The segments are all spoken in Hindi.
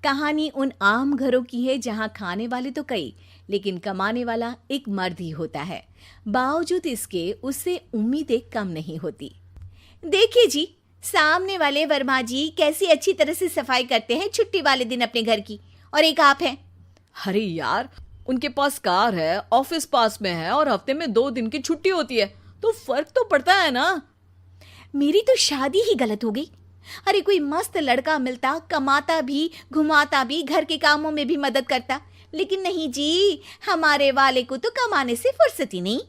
कहानी उन आम घरों की है जहां खाने वाले तो कई, लेकिन कमाने वाला एक मर्द ही होता है। बावजूद इसके उससे उम्मीदें कम नहीं होती। देखिए जी, सामने वाले वर्मा जी कैसी अच्छी तरह से सफाई करते हैं छुट्टी वाले दिन अपने घर की, और एक आप हैं। अरे यार, उनके पास कार है, ऑफिस पास में है और हफ्ते में 2 दिन की छुट्टी होती है, तो फर्क तो पड़ता है ना। मेरी तो शादी ही गलत हो गई। अरे कोई मस्त लड़का मिलता, कमाता भी, घुमाता भी, घर के कामों में भी मदद करता, लेकिन नहीं जी, हमारे वाले को तो कमाने से फुर्सत ही नहीं,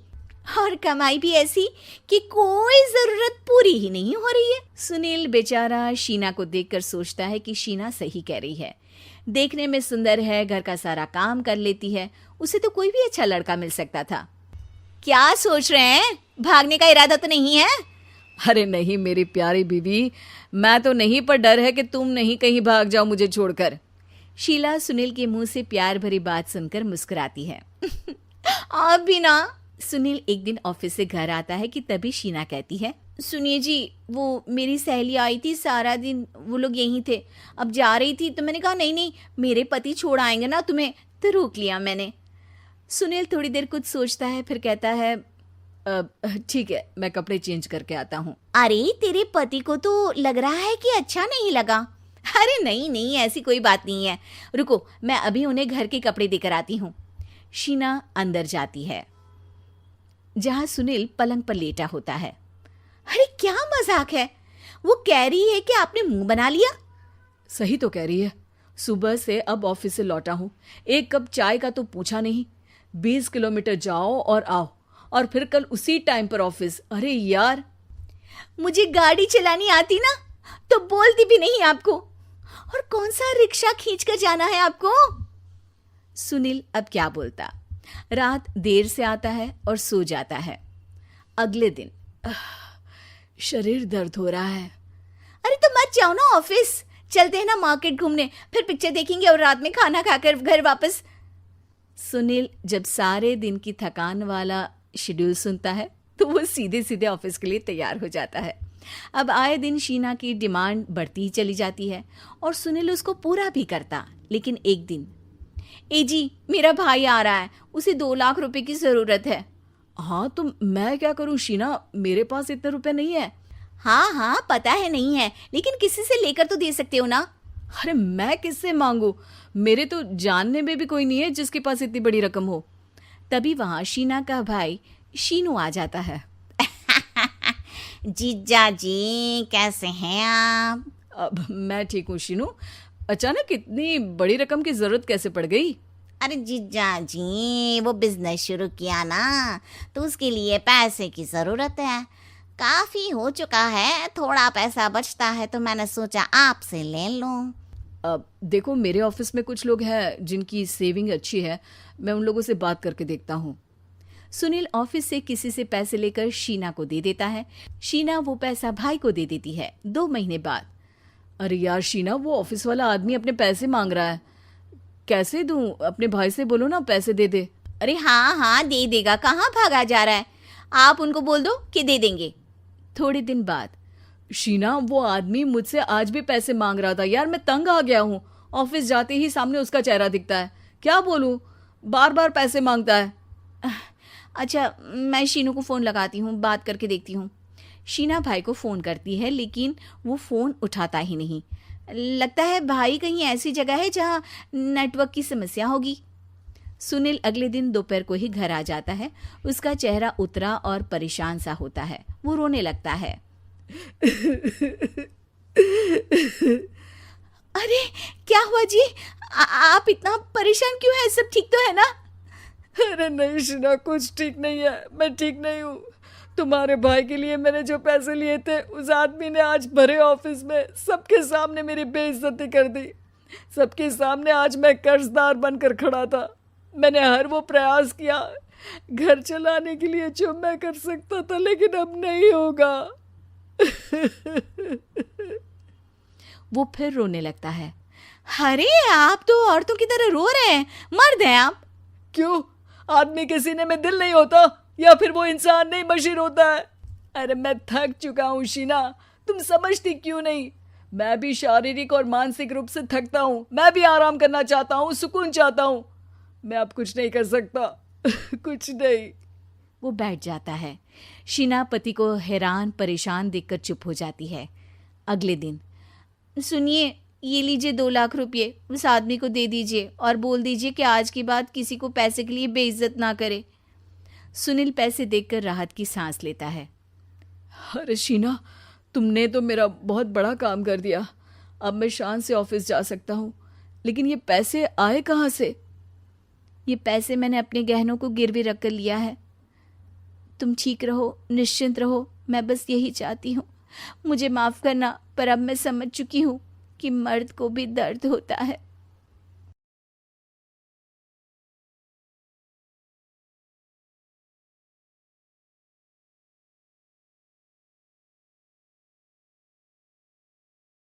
और कमाई भी ऐसी कि कोई जरूरत पूरी ही नहीं हो रही है। सुनील बेचारा शीना को देखकर सोचता है कि शीना सही कह रही है। देखने में सुंदर है, घर का सारा काम कर लेती है, उसे तो कोई भी अच्छा लड़का मिल सकता था। क्या सोच रहे हैं? भागने का इरादा तो नहीं है? अरे नहीं मेरी प्यारी बीवी, मैं तो नहीं, पर डर है कि तुम नहीं कहीं भाग जाओ मुझे छोड़कर। शीला सुनील के मुंह से प्यार भरी बात सुनकर मुस्कुराती है। आप भी ना। सुनील एक दिन ऑफिस से घर आता है कि तभी शीना कहती है, सुनिए जी, वो मेरी सहेली आई थी, सारा दिन वो लोग यहीं थे, अब जा रही थी तो मैंने कहा नहीं नहीं, मेरे पति छोड़ आएंगे ना तुम्हें, तो रोक लिया मैंने। सुनील थोड़ी देर कुछ सोचता है, फिर कहता है, ठीक है, मैं कपड़े चेंज करके आता हूँ। अरे तेरे पति को तो लग रहा है कि अच्छा नहीं लगा। अरे नहीं नहीं, ऐसी कोई बात नहीं है, रुको मैं अभी उन्हें घर के कपड़े देकर आती हूँ। शीना अंदर जाती है जहां सुनील पलंग पर लेटा होता है। अरे क्या मजाक है, वो कह रही है कि आपने मुंह बना लिया। सही तो कह रही है, सुबह से अब ऑफिस से लौटा हूँ, एक कप चाय का तो पूछा नहीं, 20 किलोमीटर जाओ और आओ, और फिर कल उसी टाइम पर ऑफिस। अरे यार, मुझे गाड़ी चलानी आती ना तो बोलती भी नहीं आपको, और कौन सा रिक्शा खींच कर जाना है आपको। सुनील अब क्या बोलता। रात देर से आता है और सो जाता है। अगले दिन शरीर दर्द हो रहा है। अरे तो मत जाओ ना ऑफिस, चलते हैं ना मार्केट घूमने, फिर पिक्चर देखेंगे और रात में खाना खाकर घर वापस। सुनील जब सारे दिन की थकान वाला शेड्यूल सुनता है तो वो सीधे सीधे ऑफिस के लिए तैयार हो जाता है। अब आए दिन शीना की डिमांड बढ़ती ही चली जाती है और सुनील उसको पूरा भी करता। लेकिन एक दिन, ए जी मेरा भाई आ रहा है, उसे 2 लाख रुपए की जरूरत है। हाँ तो मैं क्या करूँ शीना, मेरे पास इतने रुपए नहीं है। हाँ हाँ पता है नहीं है, लेकिन किसी से लेकर तो दे सकते हो ना। अरे मैं किससे मांगू, मेरे तो जानने में भी कोई नहीं है जिसके पास इतनी बड़ी रकम हो। तभी वहां शीना का भाई शीनू आ जाता है। जीजा जी कैसे हैं आप? अब मैं ठीक हूँ शीनू, अचानक इतनी बड़ी रकम की जरूरत कैसे पड़ गई? अरे जीजा जी, वो बिजनेस शुरू किया ना, तो उसके लिए पैसे की जरूरत है। काफी हो चुका है, थोड़ा पैसा बचता है तो मैंने सोचा आपसे ले लूं। अब देखो, मेरे ऑफिस में कुछ लोग हैं जिनकी सेविंग अच्छी है, मैं उन लोगों से बात करके देखता हूँ। सुनील ऑफिस से किसी से पैसे लेकर शीना को दे देता है। शीना वो पैसा भाई को दे देती है 2 महीने बाद। अरे यार शीना, वो ऑफिस वाला आदमी अपने पैसे मांग रहा है, कैसे दूं? अपने भाई से बोलो ना पैसे दे दे। अरे हाँ हाँ दे देगा, कहाँ भागा जा रहा है, आप उनको बोल दो कि दे देंगे। थोड़े दिन बाद, शीना वो आदमी मुझसे आज भी पैसे मांग रहा था यार, मैं तंग आ गया हूँ। ऑफिस जाते ही सामने उसका चेहरा दिखता है, क्या बोलूं, बार बार पैसे मांगता है। अच्छा मैं शीनू को फ़ोन लगाती हूँ, बात करके देखती हूँ। शीना भाई को फ़ोन करती है लेकिन वो फ़ोन उठाता ही नहीं। लगता है भाई कहीं ऐसी जगह है जहाँ नेटवर्क की समस्या होगी। सुनील अगले दिन दोपहर को ही घर आ जाता है। उसका चेहरा उतरा और परेशान सा होता है, वो रोने लगता है। अरे क्या हुआ जी, आप इतना परेशान क्यों हैं? सब ठीक तो है ना? अरे नहीं शीना, कुछ ठीक नहीं है, मैं ठीक नहीं हूँ। तुम्हारे भाई के लिए मैंने जो पैसे लिए थे, उस आदमी ने आज भरे ऑफिस में सबके सामने मेरी बेइज्जती कर दी। सबके सामने आज मैं कर्जदार बनकर खड़ा था। मैंने हर वो प्रयास किया घर चलाने के लिए जो मैं कर सकता था, लेकिन अब नहीं होगा। वो फिर रोने लगता है। अरे आप तो औरतों की तरह रो रहे हैं, मर्द हैं आप। क्यों, आदमी के सीने में दिल नहीं होता, या फिर वो इंसान नहीं मशीन होता है? अरे मैं थक चुका हूँ शीना, तुम समझती क्यों नहीं? मैं भी शारीरिक और मानसिक रूप से थकता हूँ, मैं भी आराम करना चाहता हूँ, सुकून चाहता हूँ। मैं अब कुछ नहीं कर सकता। कुछ नहीं। वो बैठ जाता है। शीना पति को हैरान परेशान देखकर चुप हो जाती है। अगले दिन, सुनिए, ये लीजिए 2 लाख रुपये, उस आदमी को दे दीजिए और बोल दीजिए कि आज के बाद किसी को पैसे के लिए बेइज्जत ना करे। सुनील पैसे देखकर राहत की सांस लेता है। अरे शीना, तुमने तो मेरा बहुत बड़ा काम कर दिया। अब मैं शान से ऑफिस जा सकता हूँ। लेकिन ये पैसे आए कहाँ से? ये पैसे मैंने अपने गहनों को गिरवी रख कर लिया है। तुम ठीक रहो, निश्चिंत रहो, मैं बस यही चाहती हूँ। मुझे माफ़ करना, पर अब मैं समझ चुकी हूँ कि मर्द को भी दर्द होता है।